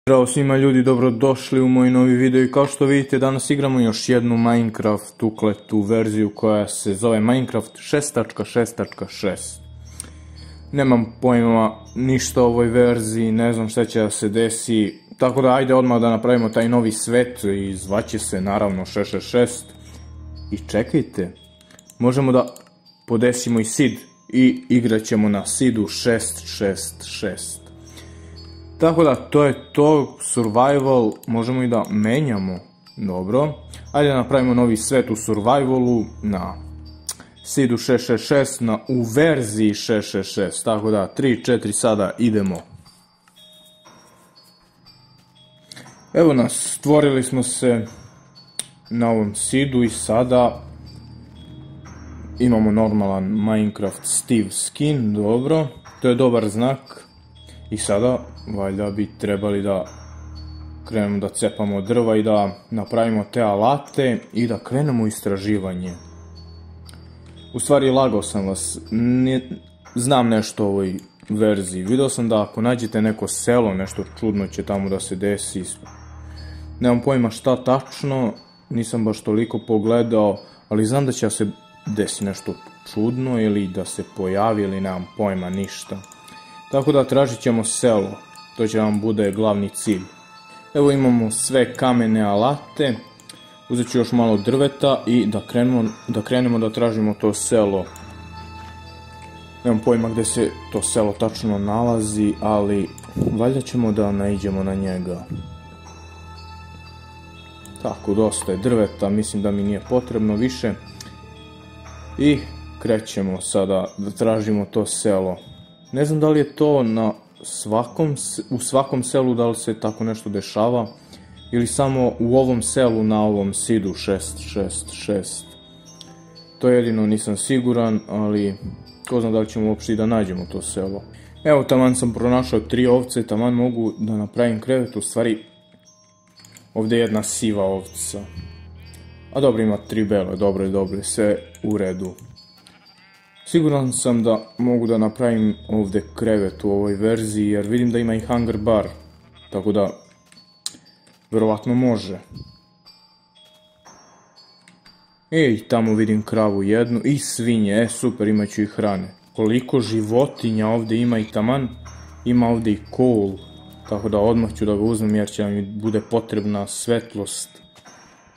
Zdravo svima ljudi, dobrodošli u moj novi video i kao što vidite danas igramo još jednu Minecraft ukletu verziju koja se zove Minecraft 6.6.6. Nemam pojma ništa o ovoj verziji, ne znam šta će da se desi, tako da ajde odmah da napravimo taj novi svet i zvaće se naravno 666. I čekajte, možemo da podesimo i seed i igrat ćemo na seedu 666. Tako da to je to, survival, možemo i da menjamo, dobro. Ajde da napravimo novi svet u survivalu na seedu 666, u verziji 666, tako da 3, 4 sada idemo. Evo nas, stvorili smo se na ovom seedu i sada imamo normalan Minecraft Steve skin, dobro, to je dobar znak. I sada, valjda bi trebali da krenemo da cepamo drva i da napravimo te alate i da krenemo u istraživanje. U stvari, lagao sam vas, znam nešto o ovoj verziji. Video sam da ako nađete neko selo, nešto čudno će tamo da se desi. Nemam pojma šta tačno, nisam baš toliko pogledao, ali znam da će da se desi nešto čudno ili da se pojavi ili nemam pojma ništa. Tako da tražit ćemo selo, to će nam bude glavni cilj. Evo imamo sve kamene alate, uzet ću još malo drveta i da krenemo da tražimo to selo. Nemam pojma gdje se to selo tačno nalazi, ali valjda ćemo da naiđemo na njega. Tako, dosta je drveta, mislim da mi nije potrebno više. I krećemo sada da tražimo to selo. Ne znam da li je to u svakom selu, da li se tako nešto dešava, ili samo u ovom selu na ovom seedu 666. To jedino nisam siguran, ali ko zna da li ćemo uopšte i da nađemo to selo. Evo, taman sam pronašao 3 ovce, taman mogu da napravim krevet, u stvari ovdje je jedna siva ovca. A dobro, ima 3 bele, dobro, sve u redu. Siguran sam da mogu da napravim ovdje krevet u ovoj verziji, jer vidim da ima i hunger bar, tako da verovatno može. I tamo vidim kravu jednu i svinje, super, imat ću i hrane. Koliko životinja ovdje ima i taman, ima ovdje i coal, tako da odmah ću da ga uzmem jer će mi bude potrebna svetlost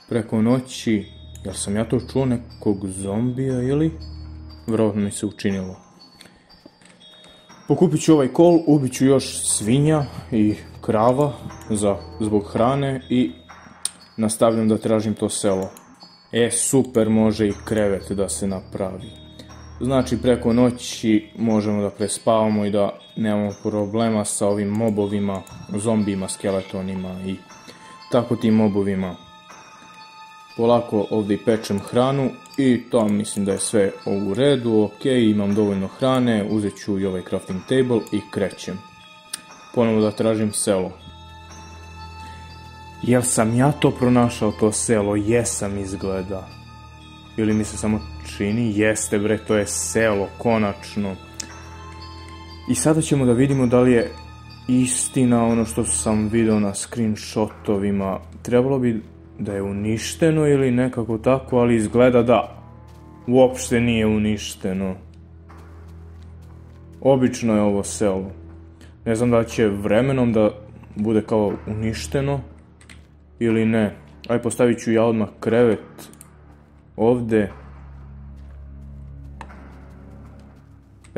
preko noći. Jel sam ja to čuo nekog zombija ili? Vjerojatno mi se učinilo. Pokupit ću ovaj kol, ubit ću još svinja i krava zbog hrane i nastavljam da tražim to selo. Super, može i krevet da se napravi. Znači preko noći možemo da prespavamo i da nemamo problema sa ovim mobovima, zombijima, skeletonima i tako tim mobovima. Polako ovdje pečem hranu i to mislim da je sve u redu, ok, imam dovoljno hrane, uzet ću i ovaj crafting table i krećem. Ponovno da tražim selo. Jel sam ja to pronašao, to selo? Jesam, izgleda. Ili mi se samo čini? Jeste bre, to je selo, konačno. I sada ćemo da vidimo da li je istina ono što sam vidio na screenshotovima. Trebalo bi da je uništeno ili nekako tako, ali izgleda da uopšte nije uništeno. Obično je ovo selo. Ne znam da će vremenom da bude kao uništeno ili ne. Aj, postavit ću ja odmah krevet ovde.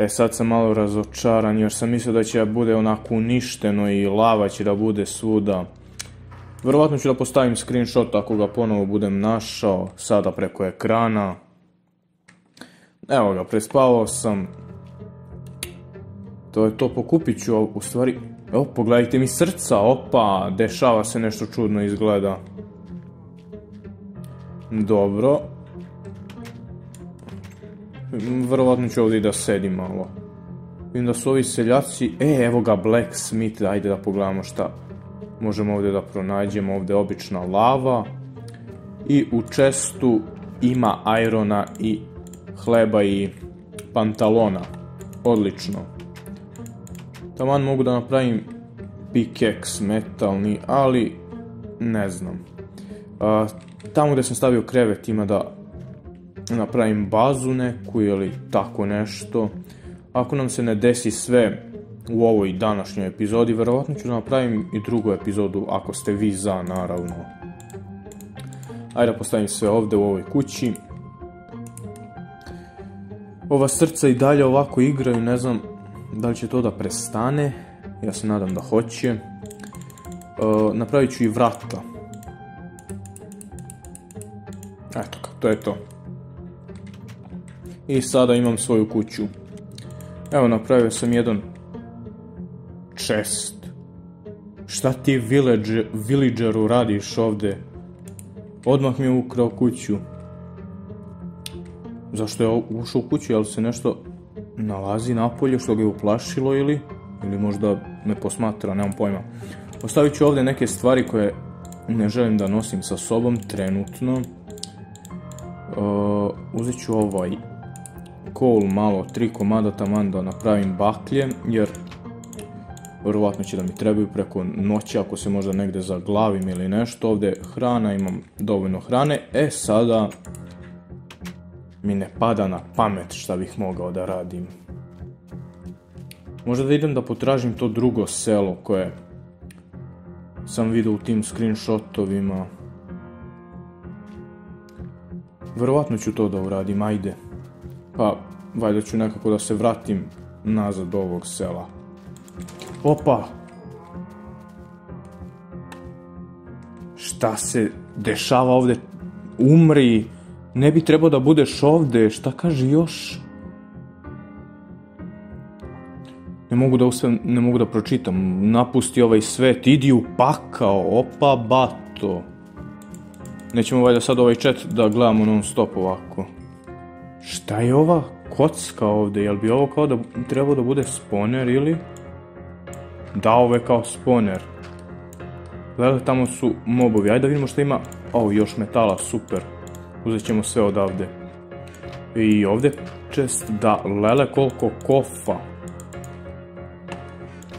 Sad sam malo razočaran jer sam mislio da će da bude onako uništeno i lava će da bude svuda. Vjerovatno ću da postavim screenshot ako ga ponovo budem našao, sada preko ekrana. Evo ga, prespavao sam. To je to, pokupit ću, u stvari, evo pogledajte mi srca, opa, dešava se nešto čudno, izgleda. Dobro. Vjerovatno ću ovdje da sedim malo. Vidim da su ovi seljaci, evo ga blacksmith, ajde da pogledamo šta možemo ovdje da pronađemo. Ovdje je obična lava i u chestu ima irona i hleba i pantalona. Odlično. Taman mogu da napravim pickaxe metalni, ali ne znam. Tamo gdje sam stavio krevet ima da napravim bazu neku ili tako nešto. Ako nam se ne desi sve u ovoj današnjoj epizodi, verovatno ću da napravim i drugu epizodu, ako ste vi za, naravno. Ajde da postavim sve ovdje u ovoj kući. Ova srca i dalje ovako igraju, ne znam da li će to da prestane. Ja se nadam da hoće. Napravit ću i vrata. Eto ga, to je to. I sada imam svoju kuću. Evo, napravio sam jedan chest. Šta ti villageru radiš ovdje? Odmah mi je ukrao kuću. Zašto je ušao u kuću? Jel se nešto nalazi napolje što ga je uplašilo ili možda me posmatra, nemam pojma. Ostavit ću ovdje neke stvari koje ne želim da nosim sa sobom trenutno. Uzet ću ovaj coal malo, 3 komada taman da napravim baklje, jer vjerovatno će da mi trebaju preko noći ako se možda negdje zaglavim ili nešto. Ovdje hrana, imam dovoljno hrane. Sada mi ne pada na pamet šta bih mogao da radim. Možda da idem da potražim to drugo selo koje sam vidio u tim screenshotovima. Vjerovatno ću to da uradim, ajde. Pa, valjda ću nekako da se vratim nazad do ovog sela. Opa! Šta se dešava ovdje? Umri! Ne bi trebao da budeš ovdje, šta kaže još? Ne mogu da pročitam. Napusti ovaj svet, idi u pakao, opa bato. Nećemo valjda sad ovaj chat da gledamo non stop ovako. Šta je ova kocka ovdje? Jel bi ovo kao da trebao da bude spawner ili? Da, ovo je kao spawner. Gledaj, tamo su mobovi. Ajde da vidimo što ima. Još metala, super. Uzet ćemo sve odavde. I ovdje čest da lele koliko kofa.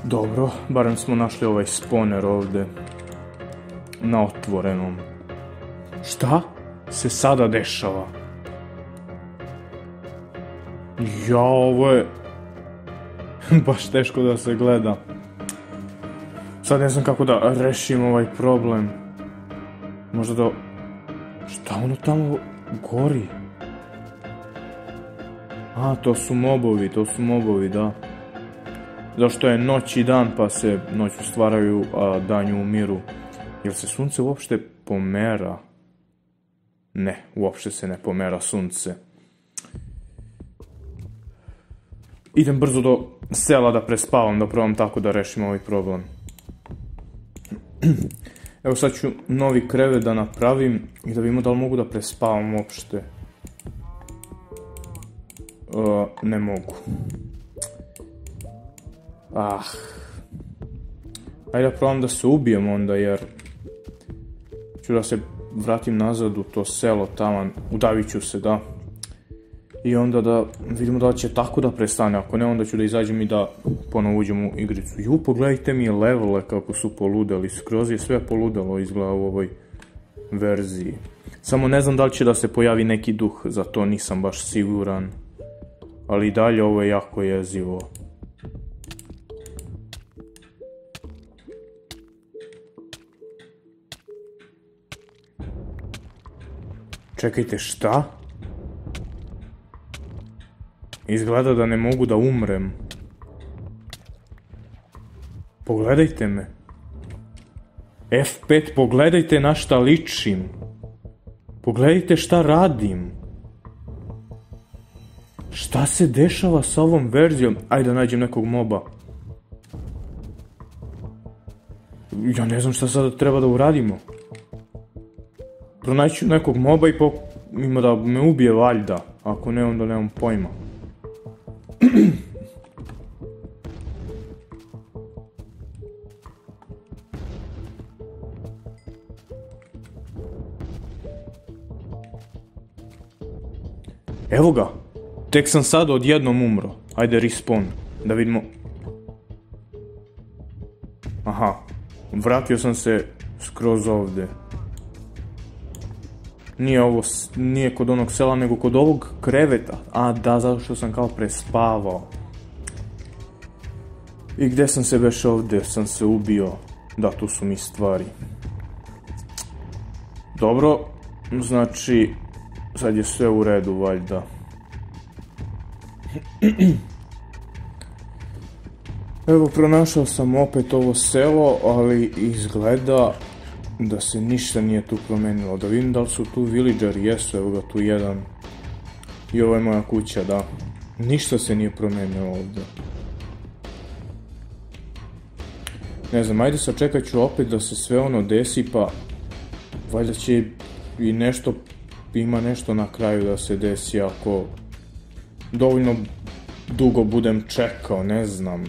Dobro, barem smo našli ovaj spawner ovdje. Na otvorenom. Šta se sada dešava? Ovo je baš teško da se gleda. Sad ne znam kako da rešim ovaj problem. Možda da... Šta ono tamo gori? To su mobovi, da. Zašto je noć i dan, pa se noću stvaraju, a danju umiru. Jel se sunce uopšte pomera? Ne, uopšte se ne pomera sunce. Idem brzo do sela da prespavam, da probam tako da rešim ovaj problem. Evo sad ću novi krevet da napravim i da vidimo da li mogu da prespavam uopšte. Ne mogu. Ajde da probam da se ubijem onda, jer ću da se vratim nazad u to selo tamo, udavit ću se, da. I onda da vidimo da li će tako da prestane, ako ne onda ću da izađem i da ponovo uđem u igricu. Pogledajte mi levele kako su poludeli, skroz je sve poludelo izgleda u ovoj verziji. Samo ne znam da li će da se pojavi neki duh, za to nisam baš siguran. Ali i dalje ovo je jako jezivo. Čekajte, šta? Izgleda da ne mogu da umrem. Pogledajte me. F5, pogledajte na šta ličim. Pogledajte šta radim. Šta se dešava sa ovom verzijom? Ajde da nađem nekog moba. Ja ne znam šta sada treba da uradimo. Pronaći nekog moba i ima da me ubije valjda. Ako ne, onda nemam pojma. Evo ga. Tek sam sad odjednom umro. Ajde respawn. Da vidimo. Aha. vratio sam se skroz ovdje. Nije kod onog sela, nego kod ovog kreveta. A da, zato što sam kao prespavao. I gdje sam se već ovdje, sam se ubio. Da, tu su mi stvari. Dobro, znači, sad je sve u redu, valjda. Evo, pronašao sam opet ovo selo, ali izgleda da se ništa nije tu promenilo. Da vidim da li su tu villageri, jesu, evo ga tu jedan. I ovo je moja kuća, da. Ništa se nije promenilo ovdje. Ne znam, ajde sačekat ću opet da se sve ono desi, pa valjda će i nešto, ima nešto na kraju da se desi ako dovoljno dugo budem čekao, ne znam.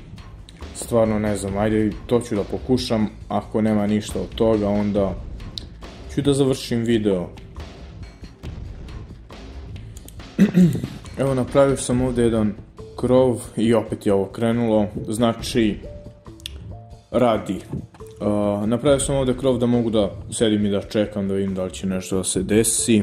Stvarno ne znam, ajde to ću da pokušam, ako nema ništa od toga onda ću da završim video. Evo, napravio sam ovdje jedan krov i opet je ovo krenulo, znači radi. Napravio sam ovdje krov da mogu da sedim i da čekam da vidim da li će nešto da se desi.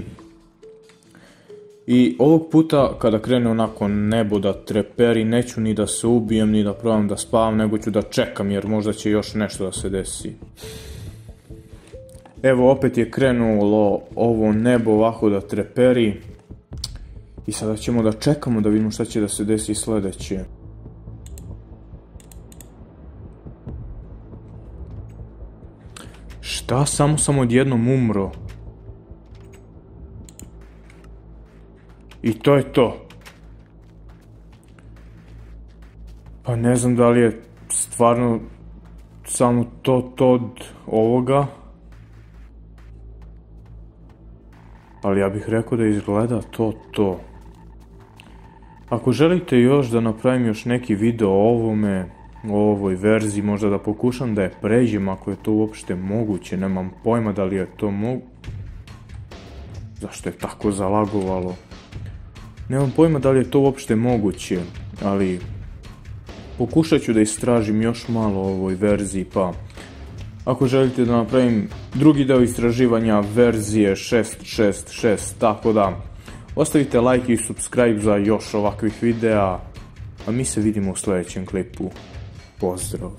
I ovog puta kada krene onako nebo da treperi, neću ni da se ubijem ni da probam da spavam, nego ću da čekam jer možda će još nešto da se desi. Evo, opet je krenulo ovo nebo ovako da treperi. I sada ćemo da čekamo da vidimo šta će da se desi sljedeće. Šta? Samo sam odjednom umro. I to je to. Pa ne znam da li je stvarno samo to od ovoga. Ali ja bih rekao da izgleda to. Ako želite još da napravim još neki video o ovome, o ovoj verziji, možda da pokušam da je pređem ako je to uopšte moguće, nemam pojma da li je to Zašto je tako zalagovalo? Nemam pojma da li je to uopšte moguće, ali pokušat ću da istražim još malo o ovoj verziji, pa ako želite da napravim drugi deo istraživanja verzije 6.6.6, tako da ostavite like i subscribe za još ovakvih videa, a mi se vidimo u sljedećem klipu. Pozdrav!